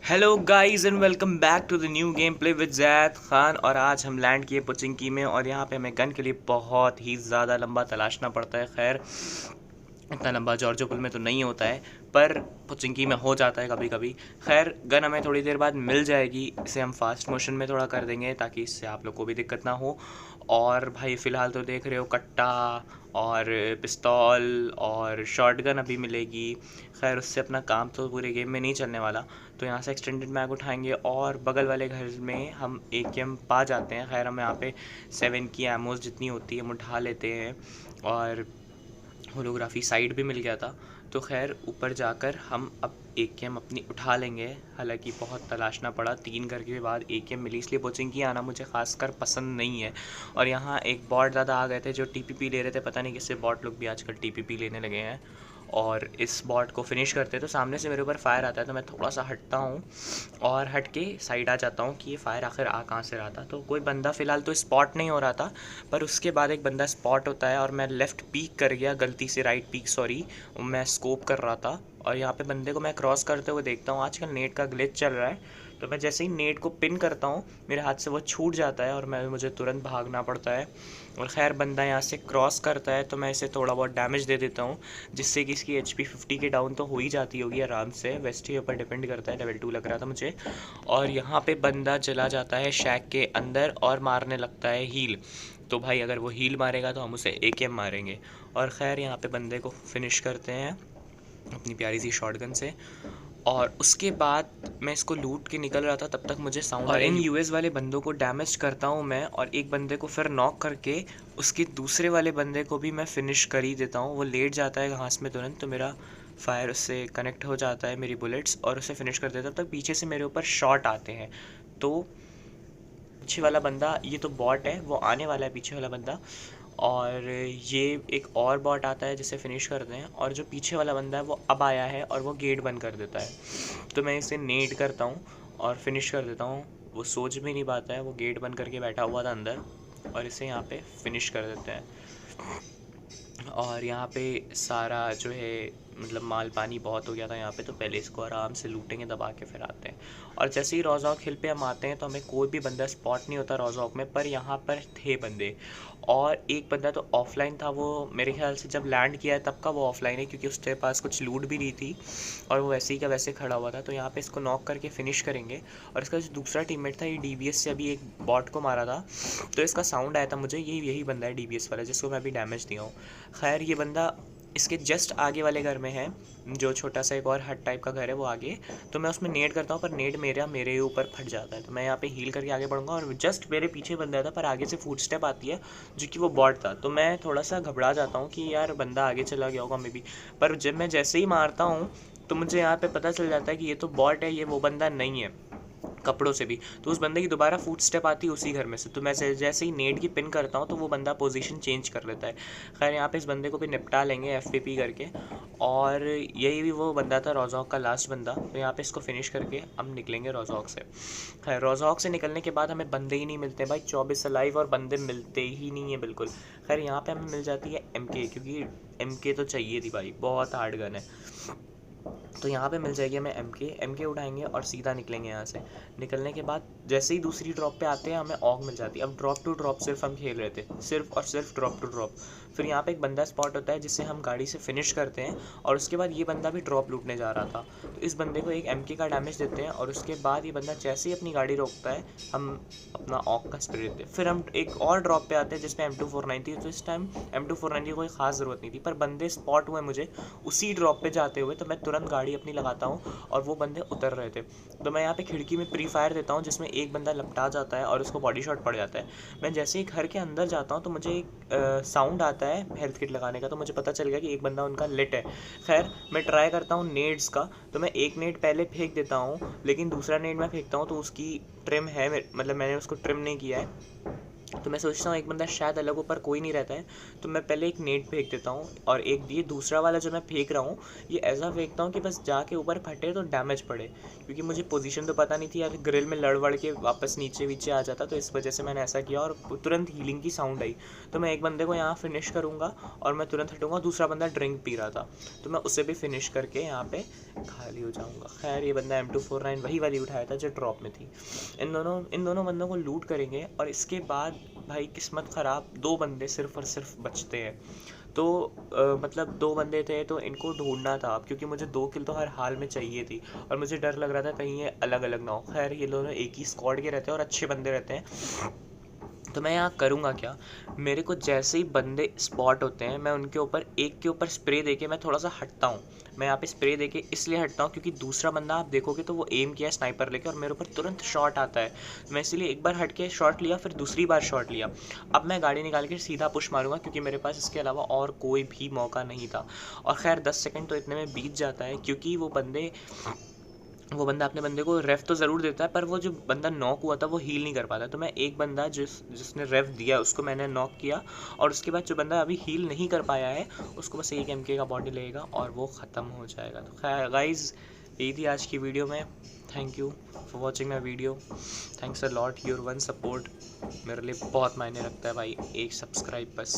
Hello guys and welcome back to the new game play with Zaid Khan. और आज हम land किए पुचिंकी में और यहाँ पे हमें गन के लिए बहुत ही ज़्यादा लंबा तलाशना पड़ता है। खैर इतना लंबा जॉर्जो पुल में तो नहीं होता है, पर पुचिंकी में हो जाता है कभी कभी। खैर गन हमें थोड़ी देर बाद मिल जाएगी, इसे हम फास्ट मोशन में थोड़ा कर देंगे ताकि इससे आप लोग को भी दिक्कत ना हो। और भाई फ़िलहाल तो देख रहे हो कट्टा और पिस्तौल और शॉटगन अभी मिलेगी। खैर उससे अपना काम तो पूरे गेम में नहीं चलने वाला, तो यहाँ से एक्सटेंडेड मैग उठाएंगे और बगल वाले घर में हम AKM पा जाते हैं। खैर हम यहाँ पे 7 की एमोज जितनी होती है हम उठा लेते हैं और होलोग्राफी साइड भी मिल गया था। तो खैर ऊपर जाकर हम अब AKM अपनी उठा लेंगे। हालांकि बहुत तलाशना पड़ा, 3 घर के बाद AKM मिली, इसलिए पुचिंकी आना मुझे खासकर पसंद नहीं है। और यहाँ एक बॉट ज़्यादा आ गए थे जो TPP ले रहे थे, पता नहीं किससे बॉट लोग भी आजकल TPP लेने लगे हैं। और इस बॉट को फिनिश करते तो सामने से मेरे ऊपर फायर आता है, तो मैं थोड़ा सा हटता हूँ और हट के साइड आ जाता हूँ कि ये फायर आखिर आ कहाँ से रहा था। तो कोई बंदा फ़िलहाल तो स्पॉट नहीं हो रहा था, पर उसके बाद एक बंदा स्पॉट होता है और मैं लेफ़्ट पीक कर गया गलती से, राइट पीक सॉरी, मैं स्कोप कर रहा था। और यहाँ पे बंदे को मैं क्रॉस करते हुए देखता हूँ। आजकल नेट का ग्लिच चल रहा है, तो मैं जैसे ही नेट को पिन करता हूँ मेरे हाथ से वो छूट जाता है और मुझे तुरंत भागना पड़ता है। और खैर बंदा यहाँ से क्रॉस करता है तो मैं इसे थोड़ा बहुत डैमेज दे देता हूँ, जिससे कि इसकी HP 50 के डाउन तो हो ही जाती होगी आराम से। वेस्ट के ऊपर डिपेंड करता है, लेवल 2 लग रहा था मुझे। और यहाँ पे बंदा चला जाता है शैक के अंदर और मारने लगता है हील। तो भाई अगर वो हील मारेगा तो हम उसे AKM मारेंगे। और ख़ैर यहाँ पे बंदे को फिनिश करते हैं अपनी प्यारी सी शॉटगन से। और उसके बाद मैं इसको लूट के निकल रहा था, तब तक मुझे साउंड और इन US वाले बंदों को डैमेज करता हूँ मैं, और एक बंदे को फिर नॉक करके उसके दूसरे वाले बंदे को भी मैं फिनिश कर ही देता हूँ। वो लेट जाता है घास में तुरंत, तो मेरा फायर उससे कनेक्ट हो जाता है, मेरी बुलेट्स, और उसे फिनिश कर देता। तब तक पीछे से मेरे ऊपर शॉट आते हैं, तो पीछे वाला बंदा, ये तो बॉट है, वो आने वाला है पीछे वाला बंदा। और ये एक और बॉट आता है जिसे फिनिश करते हैं, और जो पीछे वाला बंदा है वो अब आया है और वो गेट बंद कर देता है। तो मैं इसे नेड करता हूँ और फिनिश कर देता हूँ। वो सोच भी नहीं पाता है, वो गेट बंद करके बैठा हुआ था अंदर, और इसे यहाँ पे फिनिश कर देते हैं। और यहाँ पे सारा जो है मतलब माल पानी बहुत हो गया था यहाँ पे, तो पहले इसको आराम से लूटेंगे दबा के फिर आते हैं। और जैसे ही रोज़ॉक हिल पे हम आते हैं तो हमें कोई भी बंदा स्पॉट नहीं होता रोज़ॉक में, पर यहाँ पर थे बंदे। और एक बंदा तो ऑफलाइन था, वो मेरे ख्याल से जब लैंड किया है तब का वो ऑफलाइन है, क्योंकि उसके पास कुछ लूट भी नहीं थी और वो वैसे ही का वैसे खड़ा हुआ था। तो यहाँ पे इसको नॉक करके फिनिश करेंगे। और इसका जो दूसरा टीममेट था, ये DBS से अभी एक बॉट को मारा था, तो इसका साउंड आया था मुझे, यही बंदा है DBS वाला जिसको मैं अभी डैमेज दिया हूँ। खैर ये बंदा इसके जस्ट आगे वाले घर में है, जो छोटा सा एक और हट टाइप का घर है वो आगे। तो मैं उसमें नेड करता हूँ, पर नेड मेरे ऊपर फट जाता है। तो मैं यहाँ पे हील करके आगे बढ़ूंगा, और जस्ट मेरे पीछे बंदा था, पर आगे से फुट स्टेप आती है जो कि वो बॉट था। तो मैं थोड़ा सा घबरा जाता हूँ कि यार बंदा आगे चला गया होगा मे बी। पर जब मैं जैसे ही मारता हूँ तो मुझे यहाँ पे पता चल जाता है कि ये तो बॉट है, ये वो बंदा नहीं है कपड़ों से भी। तो उस बंदे की दोबारा फुट स्टेप आती है उसी घर में से। तो मैं जैसे ही नेड की पिन करता हूँ तो वो बंदा पोजीशन चेंज कर लेता है। खैर यहाँ पे इस बंदे को भी निपटा लेंगे FPP करके। और यही भी वो बंदा था रोज़ॉक का लास्ट बंदा, तो यहाँ पे इसको फिनिश करके हम निकलेंगे रोज़ॉक से। खैर रोज़ॉक से निकलने के बाद हमें बंदे ही नहीं मिलते भाई, 24 अलाइव और बंदे मिलते ही नहीं है बिल्कुल। खैर यहाँ पे हमें मिल जाती है MK, क्योंकि MK तो चाहिए थी भाई, बहुत हार्ड गन है। तो यहाँ पे मिल जाएगी हमें MK उठाएंगे और सीधा निकलेंगे यहाँ से। निकलने के बाद जैसे ही दूसरी ड्रॉप पे आते हैं हमें ऑग मिल जाती है। अब ड्रॉप टू ड्रॉप सिर्फ हम खेल रहे थे, सिर्फ और सिर्फ ड्रॉप टू ड्रॉप। फिर यहाँ पे एक बंदा स्पॉट होता है जिससे हम गाड़ी से फिनिश करते हैं, और उसके बाद ये बंदा भी ड्रॉप लूटने जा रहा था, तो इस बंदे को एक MK का डैमेज देते हैं। और उसके बाद ये बंदा जैसे ही अपनी गाड़ी रोकता है हम अपना ऑग का स्प्रे देते हैं। फिर हम एक और ड्रॉप पे आते हैं जिसमें M249 थी, तो इस टाइम M249 की कोई ख़ास ज़रूरत नहीं थी, पर बंदे स्पॉट हुए मुझे उसी ड्रॉप पे जाते हुए, तो मैं तुरंत गाड़ी अपनी लगाता हूँ और वो बंदे उतर रहे थे। तो मैं यहाँ पे खिड़की में प्री फायर देता हूँ, जिसमें एक बंदा लपटा जाता है और उसको बॉडी शॉट पड़ जाता है। मैं जैसे ही घर के अंदर जाता हूँ तो मुझे एक साउंड आता है हेल्थ किट लगाने का, तो मुझे पता चल गया कि एक बंदा उनका लिट है। खैर मैं ट्राई करता हूँ नेड्स का, तो मैं एक नेड पहले फेंक देता हूँ, लेकिन दूसरा नेड मैं फेंकता हूँ तो उसकी ट्रिम है, मतलब मैंने उसको ट्रिम नहीं किया है, तो मैं सोचता हूँ एक बंदा शायद अलग ऊपर कोई नहीं रहता है, तो मैं पहले एक नेट फेंक देता हूँ, और एक ये दूसरा वाला जो मैं फेंक रहा हूँ ये ऐसा फेंकता हूँ कि बस जाके ऊपर फटे तो डैमेज पड़े, क्योंकि मुझे पोजीशन तो पता नहीं थी यार, ग्रिल में लड़ वड़ के वापस नीचे वीचे आ जाता, तो इस वजह से मैंने ऐसा किया और तुरंत हीलिंग की साउंड आई। तो मैं एक बंदे को यहाँ फिनिश करूँगा और मैं तुरंत हटूँगा, दूसरा बंदा ड्रिंक पी रहा था तो मैं उसे भी फिनिश करके यहाँ पे खाली हो जाऊँगा। खैर ये बंदा M249 वही वाली उठाया था जो ड्रॉप में थी। इन दोनों बंदों को लूट करेंगे और इसके बाद भाई किस्मत ख़राब, 2 बंदे सिर्फ और सिर्फ बचते हैं। तो मतलब 2 बंदे थे तो इनको ढूंढना था अब, क्योंकि मुझे 2 किल तो हर हाल में चाहिए थी और मुझे डर लग रहा था कहीं ये अलग अलग ना हो। खैर ये दोनों एक ही स्क्वाड के रहते हैं और अच्छे बंदे रहते हैं। तो मैं यहाँ करूँगा क्या, मेरे को जैसे ही बंदे स्पॉट होते हैं मैं उनके ऊपर एक के ऊपर स्प्रे देके मैं थोड़ा सा हटता हूँ। मैं यहाँ पे स्प्रे देके इसलिए हटता हूँ क्योंकि दूसरा बंदा आप देखोगे तो वो एम किया है स्नाइपर लेके और मेरे ऊपर तुरंत शॉट आता है। मैं इसीलिए एक बार हट के शॉट लिया, फिर दूसरी बार शॉट लिया। अब मैं गाड़ी निकाल के सीधा पुश मारूंगा क्योंकि मेरे पास इसके अलावा और कोई भी मौका नहीं था। और खैर 10 सेकंड तो इतने में बीत जाता है, क्योंकि वो बंदा अपने बंदे को रेफ तो ज़रूर देता है, पर वो जो बंदा नॉक हुआ था वो हील नहीं कर पाता। तो मैं एक बंदा जिसने रेफ दिया उसको मैंने नॉक किया, और उसके बाद जो बंदा अभी हील नहीं कर पाया है उसको बस एक MK का बॉडी लगेगा और वो ख़त्म हो जाएगा। तो खैर गाइज़ यही थी आज की वीडियो में। Thank you for watching my video. Thanks a lot, your one support मेरे लिए बहुत मायने रखता है भाई, एक सब्सक्राइब बस।